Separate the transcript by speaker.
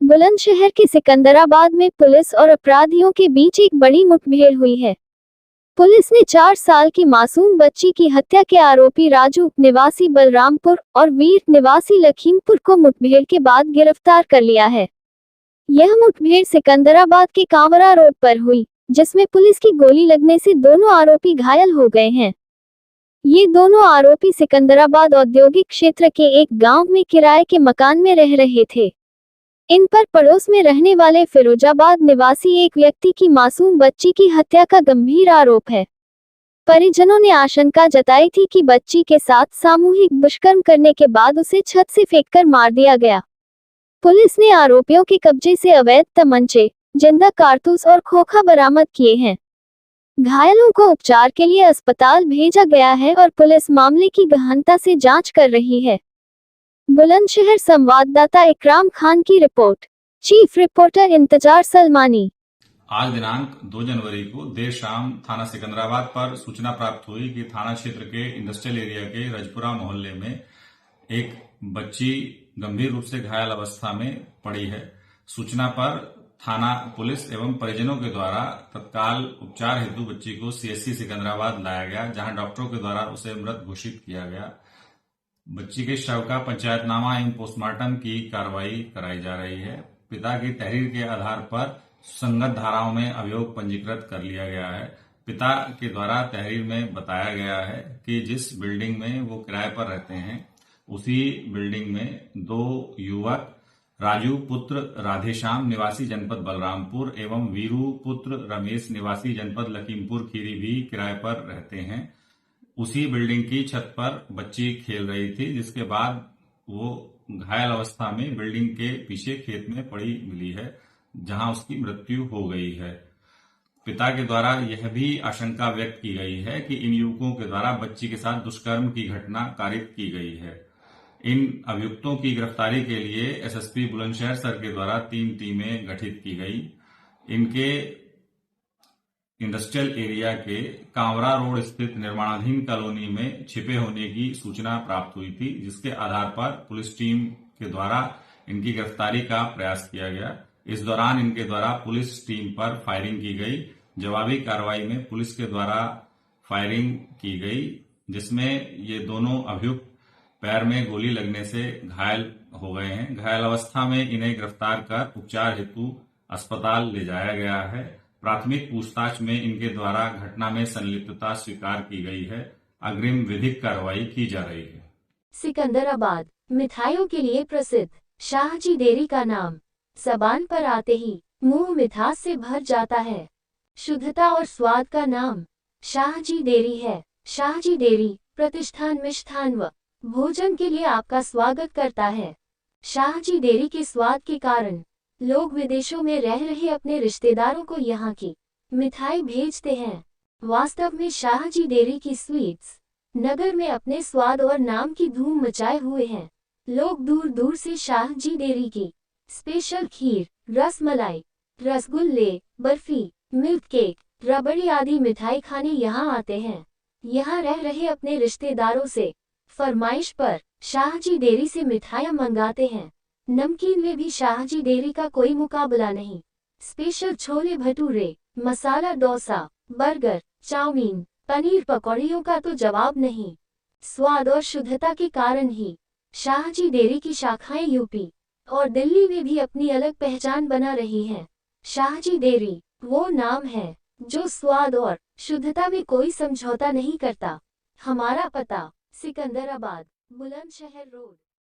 Speaker 1: बुलंदशहर के सिकंदराबाद में पुलिस और अपराधियों के बीच एक बड़ी मुठभेड़ हुई है। पुलिस ने 4 साल की मासूम बच्ची की हत्या के आरोपी राजू निवासी बलरामपुर और वीर निवासी लखीमपुर को मुठभेड़ के बाद गिरफ्तार कर लिया है। यह मुठभेड़ सिकंदराबाद के कांवरा रोड पर हुई, जिसमें पुलिस की गोली लगने से दोनों आरोपी घायल हो गए हैं। ये दोनों आरोपी सिकंदराबाद औद्योगिक क्षेत्र के एक गांव में किराए के मकान में रह रहे थे। इन पर पड़ोस में रहने वाले फिरोजाबाद निवासी एक व्यक्ति की मासूम बच्ची की हत्या का गंभीर आरोप है। परिजनों ने आशंका जताई थी कि बच्ची के साथ सामूहिक दुष्कर्म करने के बाद उसे छत से फेंककर मार दिया गया। पुलिस ने आरोपियों के कब्जे से अवैध तमंचे, जिंदा कारतूस और खोखा बरामद किए हैं। घायलों को उपचार के लिए अस्पताल भेजा गया है और पुलिस मामले की गहनता से जांच कर रही है। बुलंदशहर संवाददाता इकराम खान की रिपोर्ट। चीफ रिपोर्टर इंतजार सलमानी।
Speaker 2: आज दिनांक 2 जनवरी को देर शाम थाना सिकंदराबाद पर सूचना प्राप्त हुई कि थाना क्षेत्र के इंडस्ट्रियल एरिया के रजपुरा मोहल्ले में एक बच्ची गंभीर रूप से घायल अवस्था में पड़ी है। सूचना पर थाना पुलिस एवं परिजनों के द्वारा तत्काल उपचार हेतु बच्ची को सीएससी सिकंदराबाद लाया गया, जहां डॉक्टरों के द्वारा उसे मृत घोषित किया गया। बच्ची के शव का पंचायतनामा एवं पोस्टमार्टम की कार्रवाई कराई जा रही है। पिता की तहरीर के आधार पर संगत धाराओं में अभियोग पंजीकृत कर लिया गया है। पिता के द्वारा तहरीर में बताया गया है कि जिस बिल्डिंग में वो किराए पर रहते हैं, उसी बिल्डिंग में 2 युवक राजू पुत्र राधेश्याम निवासी जनपद बलरामपुर एवं वीरू पुत्र रमेश निवासी जनपद लखीमपुर खीरी भी किराए पर रहते हैं। उसी बिल्डिंग की छत पर बच्ची खेल रही थी, जिसके बाद वो घायल अवस्था में बिल्डिंग के पीछे खेत में पड़ी मिली है, जहां उसकी मृत्यु हो गई है। पिता के द्वारा यह भी आशंका व्यक्त की गई है कि इन युवकों के द्वारा बच्ची के साथ दुष्कर्म की घटना कारित की गई है। इन अभियुक्तों की गिरफ्तारी के लिए एसएसपी बुलंदशहर सर के द्वारा 3 टीमें गठित की गई। इनके इंडस्ट्रियल एरिया के कांवरा रोड स्थित निर्माणाधीन कॉलोनी में छिपे होने की सूचना प्राप्त हुई थी, जिसके आधार पर पुलिस टीम के द्वारा इनकी गिरफ्तारी का प्रयास किया गया। इस दौरान इनके द्वारा पुलिस टीम पर फायरिंग की गई। जवाबी कार्रवाई में पुलिस के द्वारा फायरिंग की गई, जिसमें ये दोनों अभियुक्त पैर में गोली लगने से घायल हो गए हैं। घायल अवस्था में इन्हें गिरफ्तार कर उपचार हेतु अस्पताल ले जाया गया है। प्राथमिक पूछताछ में इनके द्वारा घटना में संलिप्तता स्वीकार की गई है। अग्रिम विधिक कार्रवाई की जा रही है।
Speaker 3: सिकंदराबाद मिठाइयों के लिए प्रसिद्ध शाहजी डेयरी का नाम जबान पर आते ही मुंह मिठास से भर जाता है। शुद्धता और स्वाद का नाम शाहजी डेयरी है। शाहजी डेयरी प्रतिष्ठान मिष्ठान व भोजन के लिए आपका स्वागत करता है। शाहजी डेयरी के स्वाद के कारण लोग विदेशों में रह रहे अपने रिश्तेदारों को यहाँ की मिठाई भेजते हैं। वास्तव में शाहजी डेयरी की स्वीट्स नगर में अपने स्वाद और नाम की धूम मचाए हुए हैं। लोग दूर दूर से शाहजी डेयरी की स्पेशल खीर, रसमलाई, रसगुल्ले, बर्फी, मिल्क केक, रबड़ी आदि मिठाई खाने यहाँ आते हैं। यहाँ रह रहे अपने रिश्तेदारों से फरमाइश पर शाहजी डेयरी से मिठाइयाँ मंगाते हैं। नमकीन में भी शाहजी डेयरी का कोई मुकाबला नहीं। Special chole bhature, masala dosa, burger, chowmein, paneer पकौड़ियों का तो जवाब नहीं। स्वाद और शुद्धता के कारण ही शाहजी डेयरी की शाखाएं यूपी और दिल्ली में भी अपनी अलग पहचान बना रही हैं। शाहजी डेयरी वो नाम है जो स्वाद और शुद्धता में कोई समझौता नहीं करता। हमारा पता सिकंदराबाद, बुलंदशहर रोड।